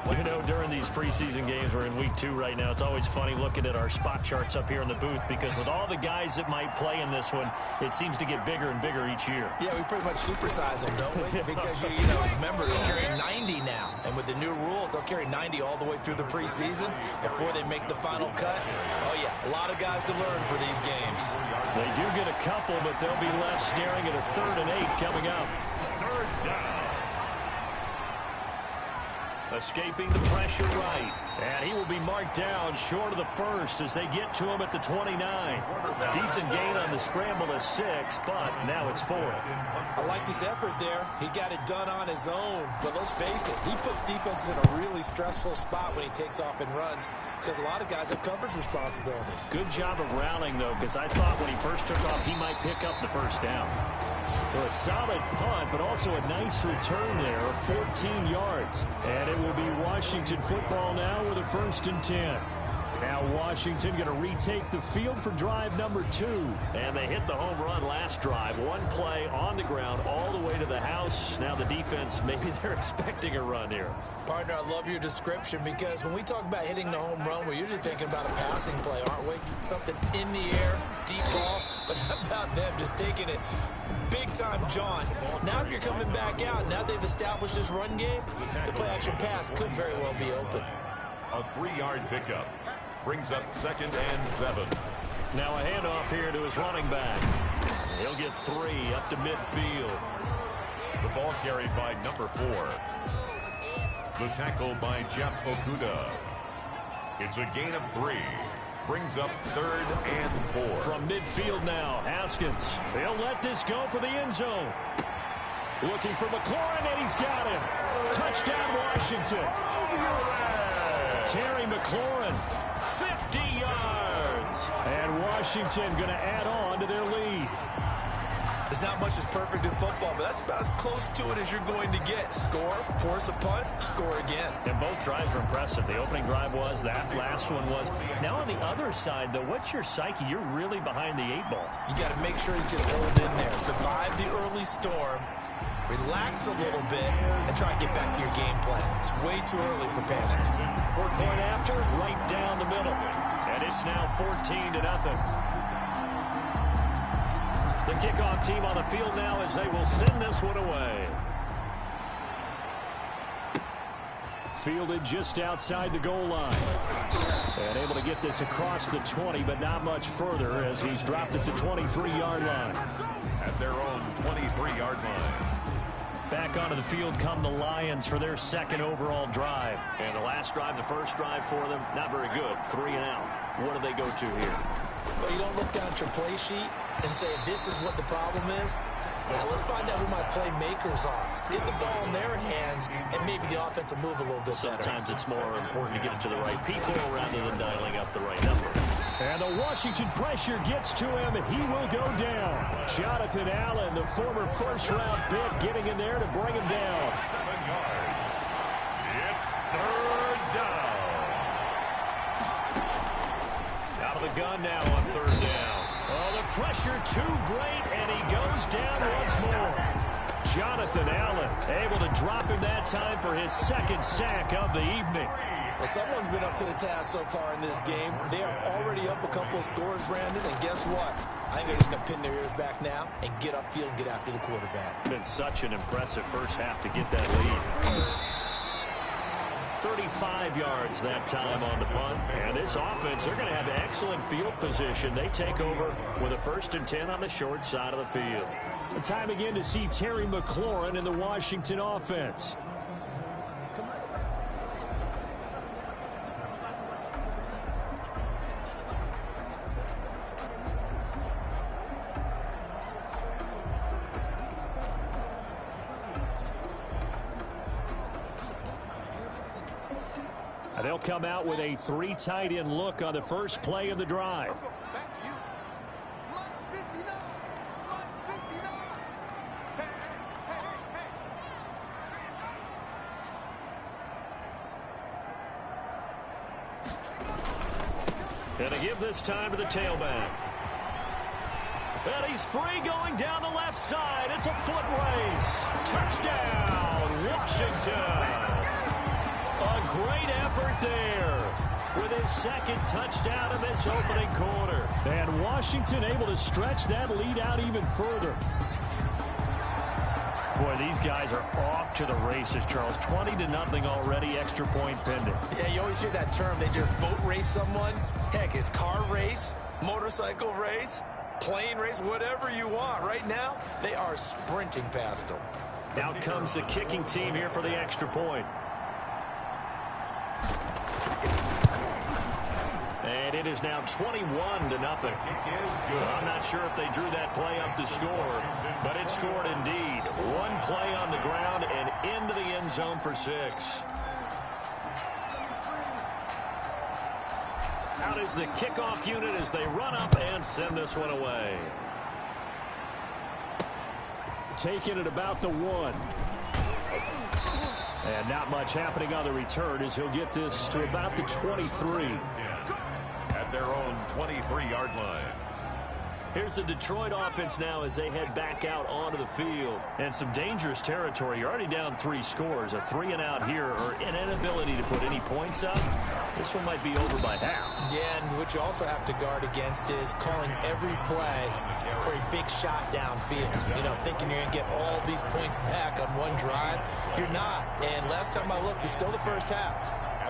You know, during these preseason games, we're in week 2 right now. It's always funny looking at our spot charts up here in the booth because with all the guys that might play in this one, it seems to get bigger and bigger each year. Yeah, we pretty much supersize them, don't we? Because, you know, remember, they're carrying 90 now. And with the new rules, they'll carry 90 all the way through the preseason before they make the final cut. Oh, yeah, a lot of guys to learn for these games. They do get a couple, but they'll be left staring at a 3rd and 8 coming up. 3rd down. Escaping the pressure right. And he will be marked down short of the first as they get to him at the 29. Decent gain on the scramble of 6, but now it's 4th. I like his effort there. He got it done on his own. But let's face it, he puts defenses in a really stressful spot when he takes off and runs because a lot of guys have coverage responsibilities. Good job of rallying, though, because I thought when he first took off, he might pick up the first down. A solid punt, but also a nice return there of 14 yards. And it will be Washington football now with a 1st and 10. Now Washington going to retake the field for drive number 2. And they hit the home run last drive. One play on the ground all the way to the house. Now the defense, maybe they're expecting a run here. Partner, I love your description because when we talk about hitting the home run, we're usually thinking about a passing play, aren't we? Something in the air, deep ball. But how about them just taking it big time, John? Now if you're coming back out, now they've established this run game, the play-action pass could very well be open. A 3-yard pickup brings up 2nd and 7. Now a handoff here to his running back. He'll get 3 up to midfield. The ball carried by number 4. The tackle by Jeff Okuda. It's a gain of 3. Brings up 3rd and 4. From midfield now, Haskins. They'll let this go for the end zone. Looking for McLaurin, and he's got him. Touchdown, Washington. Terry McLaurin, 50 yards. And Washington going to add on to their lead. There's not much that's perfect in football, but that's about as close to it as you're going to get. Score, force a punt, score again. And both drives were impressive. The opening drive was, that last one was. Now on the other side, though, what's your psyche? You're really behind the 8 ball. You got to make sure you just hold in there. Survive the early storm, relax a little bit, and try and get back to your game plan. It's way too early for panic. Point after, right down the middle. And it's now 14-0. The kickoff team on the field now as they will send this one away. Fielded just outside the goal line. And able to get this across the 20, but not much further as he's dropped it to 23-yard line. At their own 23-yard line. Back onto the field come the Lions for their 2nd overall drive. And the last drive, the first drive for them, not very good. 3 and out. What do they go to here? Well, you don't look down at your play sheet and say, this is what the problem is. Now, let's find out who my playmakers are. Get the ball in their hands, and maybe the offense will move a little bit better. Sometimes it's more important to get it to the right people rather than dialing up the right number. And the Washington pressure gets to him. He will go down. Jonathan Allen, the former first-round pick, getting in there to bring him down. 7 yards. It's 3rd down. Out of the gun now on 3rd down. Oh, the pressure too great, and he goes down once more. Jonathan Allen able to drop him that time for his 2nd sack of the evening. Well, someone's been up to the task so far in this game. They are already up a couple of scores, Brandon, and guess what? I think they're just going to pin their ears back now and get upfield and get after the quarterback. Been such an impressive first half to get that lead. 35 yards that time on the punt. And this offense, they're going to have excellent field position. They take over with a 1st and 10 on the short side of the field. The time again to see Terry McLaurin in the Washington offense. They'll come out with a 3 tight end look on the first play of the drive. Gonna give this time to the tailback. And he's free going down the left side. It's a foot race. Touchdown, Washington. A great effort there with his second touchdown of this opening quarter. And Washington able to stretch that lead out even further. Boy, these guys are off to the races, Charles. 20-0 already, extra point pending. Yeah, you always hear that term. They just boat race someone. Heck, it's car race, motorcycle race, plane race, whatever you want. Right now, they are sprinting past them. Out comes the kicking team here for the extra point. And it is now 21-0. I'm not sure if they drew that play up to score, but it scored indeed. One play on the ground and into the end zone for 6. Out is the kickoff unit as they run up and send this one away. Taking it about the 1. And not much happening on the return as he'll get this to about the 23. At their own 23-yard line. Here's the Detroit offense now as they head back out onto the field. And some dangerous territory. You're already down 3 scores. A 3-and-out here or an inability to put any points up. This one might be over by half. Yeah, and what you also have to guard against is calling every play for a big shot downfield. You know, thinking you're going to get all these points back on one drive. You're not. And last time I looked, it's still the first half.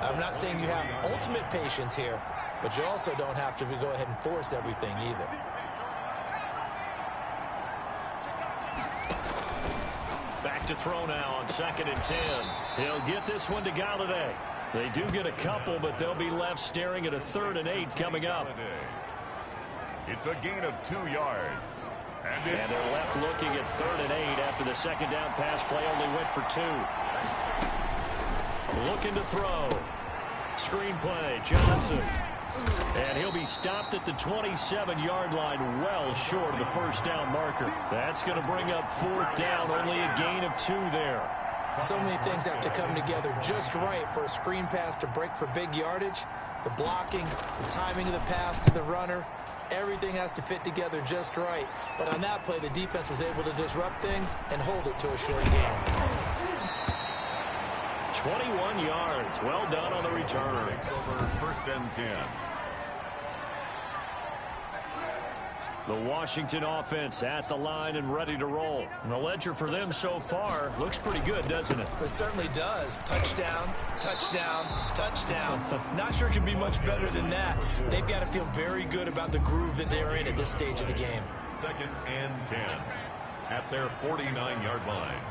I'm not saying you have ultimate patience here, but you also don't have to go ahead and force everything either. Back to throw now on 2nd and 10. He'll get this one to Galladay. They do get a couple, but they'll be left staring at a 3rd and 8 coming up. It's a gain of 2 yards. And they're left looking at 3rd and 8 after the second down pass play only went for 2. Looking to throw. Screen play, Johnson. And he'll be stopped at the 27-yard line, well short of the first down marker. That's going to bring up 4th down, only a gain of 2 there. So many things have to come together just right for a screen pass to break for big yardage. The blocking, the timing of the pass to the runner, everything has to fit together just right. But on that play, the defense was able to disrupt things and hold it to a short gain. 21 yards. Well done on the return. Takes over 1st and 10. The Washington offense at the line and ready to roll. And the ledger for them so far looks pretty good, doesn't it? It certainly does. Touchdown, touchdown, touchdown. Not sure it can be much better than that. They've got to feel very good about the groove that they're in at this stage of the game. 2nd and 10 at their 49-yard line.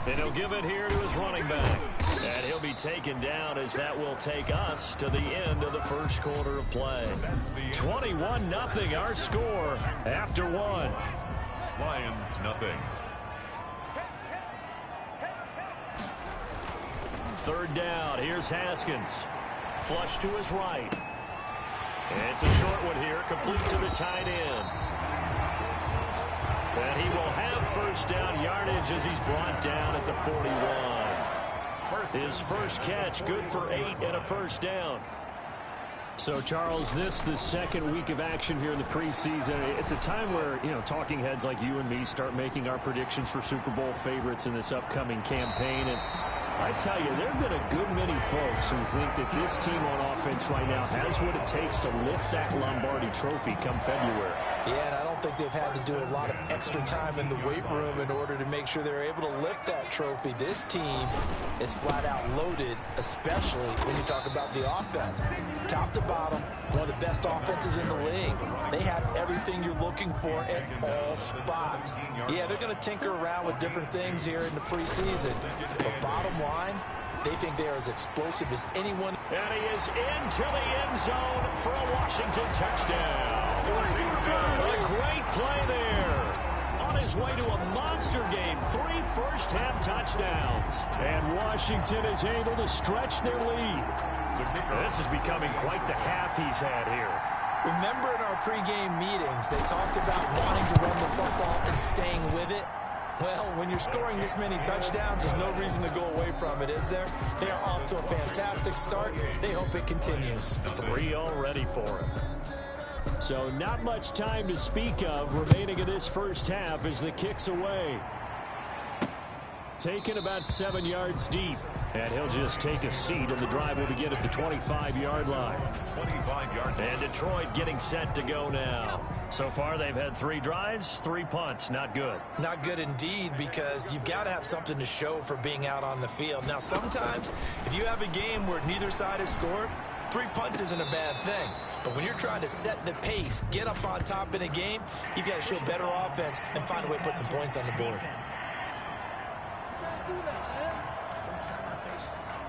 And he'll give it here to his running back. And he'll be taken down as that will take us to the end of the first quarter of play. 21-0 our score after 1. Lions nothing. 3rd down. Here's Haskins. Flush to his right. And it's a short one here, complete to the tight end. And he will have 1st down yardage as he's brought down at the 41. His first catch, good for 8 and a 1st down. So, Charles, this the 2nd week of action here in the preseason. It's a time where, you know, talking heads like you and me start making our predictions for Super Bowl favorites in this upcoming campaign. And I tell you, there have been a good many folks who think that this team on offense right now has what it takes to lift that Lombardi trophy come February. Yeah, and I don't think they've had to do a lot of extra time in the weight room in order to make sure they're able to lift that trophy. This team is flat out loaded, especially when you talk about the offense. Top to bottom, one of the best offenses in the league. They have everything you're looking for at all spots. Yeah, they're going to tinker around with different things here in the preseason. But bottom line, they think they're as explosive as anyone. And he is into the end zone for a Washington touchdown. A great play there. On his way to a monster game, 3 first-half touchdowns. And Washington is able to stretch their lead. This is becoming quite the half he's had here. Remember in our pregame meetings, they talked about wanting to run the football and staying with it. Well, when you're scoring this many touchdowns, there's no reason to go away from it, is there? They are off to a fantastic start. They hope it continues. 3 already for him. So not much time to speak of remaining in this first half as the kick's away. taken about 7 yards deep. And he'll just take a seat, and the drive will begin at the 25-yard line. 25-yard line. And Detroit getting set to go now. So far, they've had 3 drives, 3 punts. Not good. Not good indeed, because you've got to have something to show for being out on the field. Now, sometimes, if you have a game where neither side has scored, 3 punts isn't a bad thing. But when you're trying to set the pace, get up on top in a game, you've got to show better offense and find a way to put some points on the board.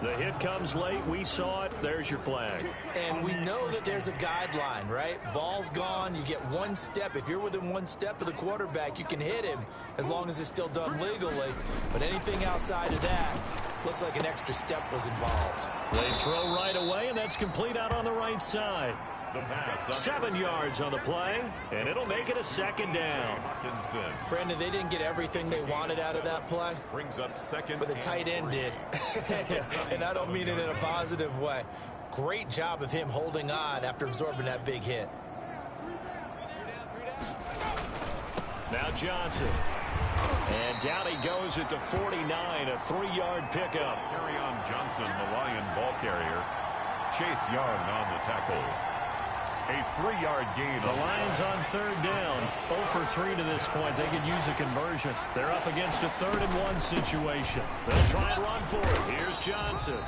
The hit comes late. We saw it. There's your flag. And we know that there's a guideline, right? Ball's gone. You get 1 step. If you're within 1 step of the quarterback, you can hit him as long as it's still done legally. But anything outside of that, looks like an extra step was involved. They throw right away, and that's complete out on the right side. The pass. 7 yards on the play, and it'll make it a 2nd down. Brandon, they didn't get everything they wanted out of that play. Brings up 2nd. But the tight end did. And I don't mean it in a positive way. Great job of him holding on after absorbing that big hit. Now Johnson. And down he goes at the 49, a 3-yard pickup. Kerryon Johnson, the Lion ball carrier. Chase Young on the tackle. A 3-yard gain. The Lions on 3rd down. 0 for 3 to this point. They could use a conversion. They're up against a 3rd and 1 situation. They'll try and run for it. Here's Johnson.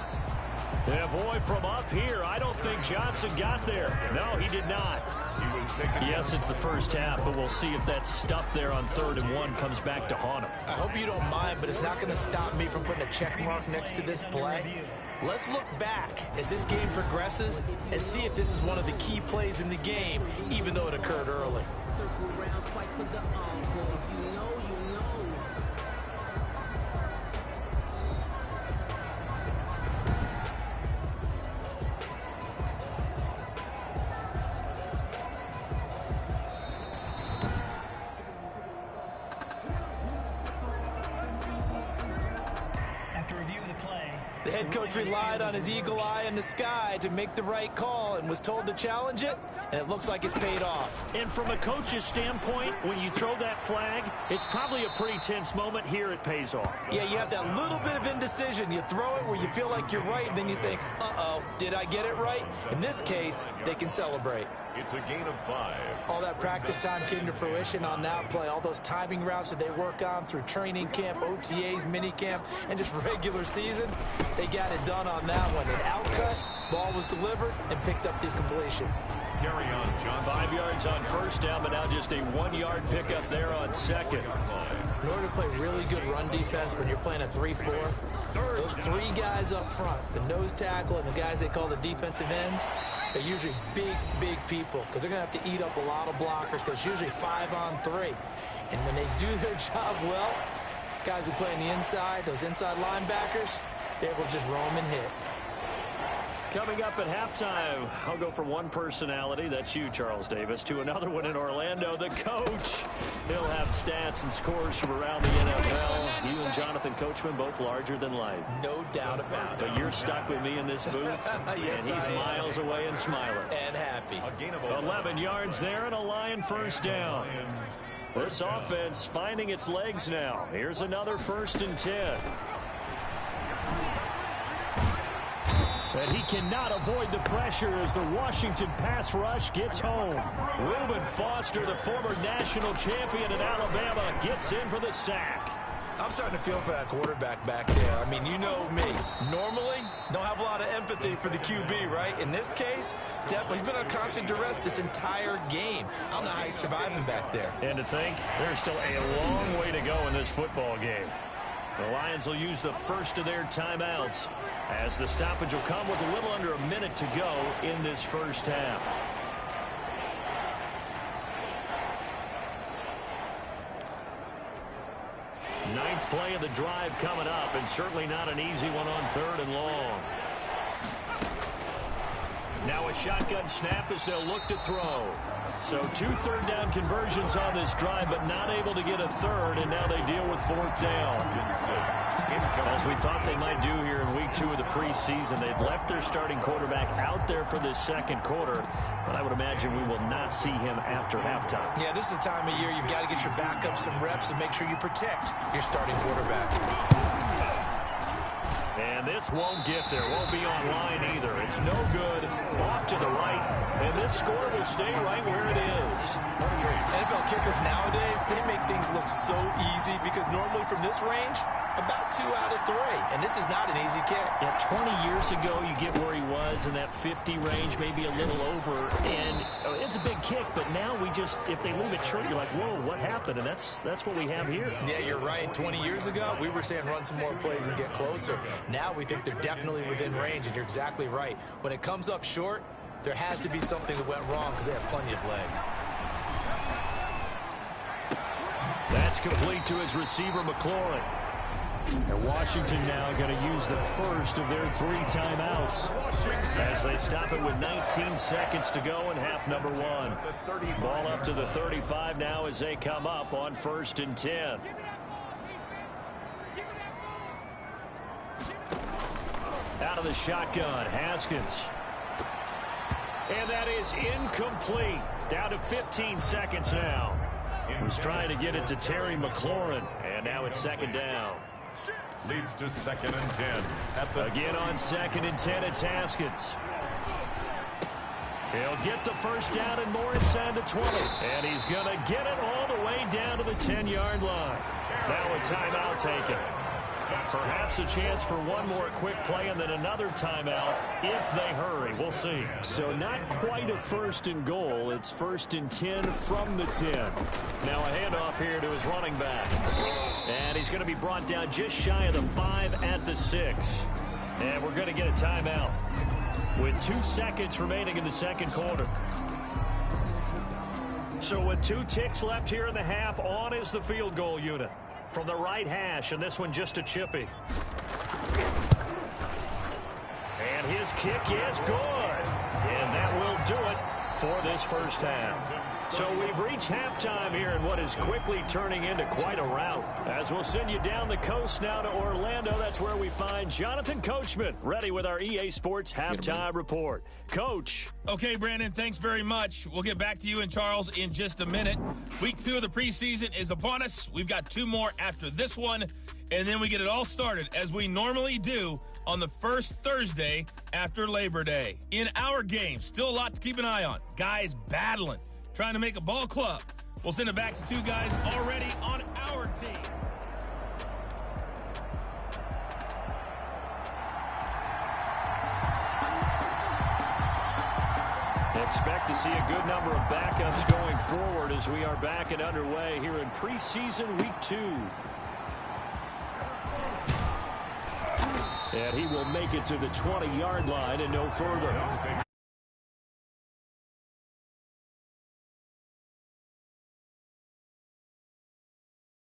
Yeah, boy, from up here, I don't think Johnson got there. No, he did not. He was taken. Yes, it's the first half, but we'll see if that stuff there on 3rd and 1 comes back to haunt him. I hope you don't mind, but it's not going to stop me from putting a check mark next to this play. Let's look back as this game progresses and see if this is one of the key plays in the game, even though it occurred early. The head coach relied on his eagle eye in the sky to make the right call and was told to challenge it, and it looks like it's paid off. And from a coach's standpoint, when you throw that flag, it's probably a pretty tense moment. Here it pays off. Yeah, you have that little bit of indecision. You throw it where you feel like you're right, and then you think, uh-oh, did I get it right? In this case, they can celebrate. It's a gain of 5. All that practice time came to fruition on that play. All those timing routes that they work on through training camp, OTAs, minicamp, and just regular season, they got it done on that one. An outcut, ball was delivered, and picked up the completion. Kerryon Johnson. 5 yards on 1st down, but now just a 1-yard pickup there on 2nd. In order to play really good run defense when you're playing a 3-4, those 3 guys up front, the nose tackle and the guys they call the defensive ends, they're usually big, big people because they're going to have to eat up a lot of blockers because it's usually 5 on 3. And when they do their job well, guys who play on the inside, those inside linebackers, they're able to just roam and hit. Coming up at halftime, I'll go from one personality, that's you, Charles Davis, to another one in Orlando, the coach. He'll have stats and scores from around the NFL. You and Jonathan Coachman, both larger than life. No doubt about it. But you're stuck with me in this booth, yes, and he's miles away and smiling. And happy. 11 yards there and a Lion 1st down. This offense finding its legs now. Here's another 1st and 10. And he cannot avoid the pressure as the Washington pass rush gets home. Reuben Foster, the former national champion in Alabama, gets in for the sack. I'm starting to feel for that quarterback back there. I mean, you know me. Normally, don't have a lot of empathy for the QB, right? In this case, definitely. He's been on constant duress this entire game. I don't know how he's surviving back there. And to think, there's still a long way to go in this football game. The Lions will use the first of their timeouts as the stoppage will come with a little under a minute to go in this 1st half. Ninth play of the drive coming up, and certainly not an easy one on 3rd and long. Now a shotgun snap as they'll look to throw. So 2 3rd down conversions on this drive, but not able to get a 3rd, and now they deal with 4th down. As we thought they might do here in week 2 of the preseason, they've left their starting quarterback out there for this 2nd quarter, but I would imagine we will not see him after halftime. Yeah, this is the time of year you've got to get your backup some reps and make sure you protect your starting quarterback. And this won't get there. Won't be online either. It's no good. Off to the right. And this score will stay right where it is. NFL kickers nowadays, they make things look so easy because normally from this range, about 2 out of 3. And this is not an easy kick. Yeah, 20 years ago, you get where he was in that 50 range, maybe a little over. And it's a big kick, but now we just, if they leave it short, you're like, whoa, what happened? And that's what we have here. Yeah, you're right. 20 years ago, we were saying run some more plays and get closer. Now we think they're definitely within range, and you're exactly right. When it comes up short, there has to be something that went wrong because they have plenty of leg. That's complete to his receiver, McLaurin. And Washington now going to use the first of their 3 timeouts as they stop it with 19 seconds to go in half number 1. Ball up to the 35 now as they come up on 1st and 10. Out of the shotgun, Haskins. And that is incomplete. Down to 15 seconds now. Was trying to get it to Terry McLaurin. And now it's 2nd down. Leads to 2nd and 10. Again on 2nd and 10, it's Haskins. He'll get the first down and more inside the 20. And he's going to get it all the way down to the 10-yard line. Now a timeout taken. Perhaps a chance for one more quick play and then another timeout if they hurry. We'll see. So not quite a 1st and goal. It's 1st and 10 from the 10. Now a handoff here to his running back. And he's going to be brought down just shy of the 5 at the 6. And we're going to get a timeout with 2 seconds remaining in the 2nd quarter. So with 2 ticks left here in the half, on is the field goal unit. From the right hash, and this one just a chippy. And his kick is good. And that will do it for this first half. So we've reached halftime here in what is quickly turning into quite a rout. As we'll send you down the coast now to Orlando. That's where we find Jonathan Coachman ready with our EA Sports Halftime Report. Coach. Okay, Brandon, thanks very much. We'll get back to you and Charles in just a minute. Week 2 of the preseason is upon us. We've got 2 more after this one, and then we get it all started as we normally do on the first Thursday after Labor Day. In our game, still a lot to keep an eye on. Guys battling, trying to make a ball club. We'll send it back to 2 guys already on our team. Expect to see a good number of backups going forward as we are back and underway here in preseason week 2. And he will make it to the 20-yard line and no further.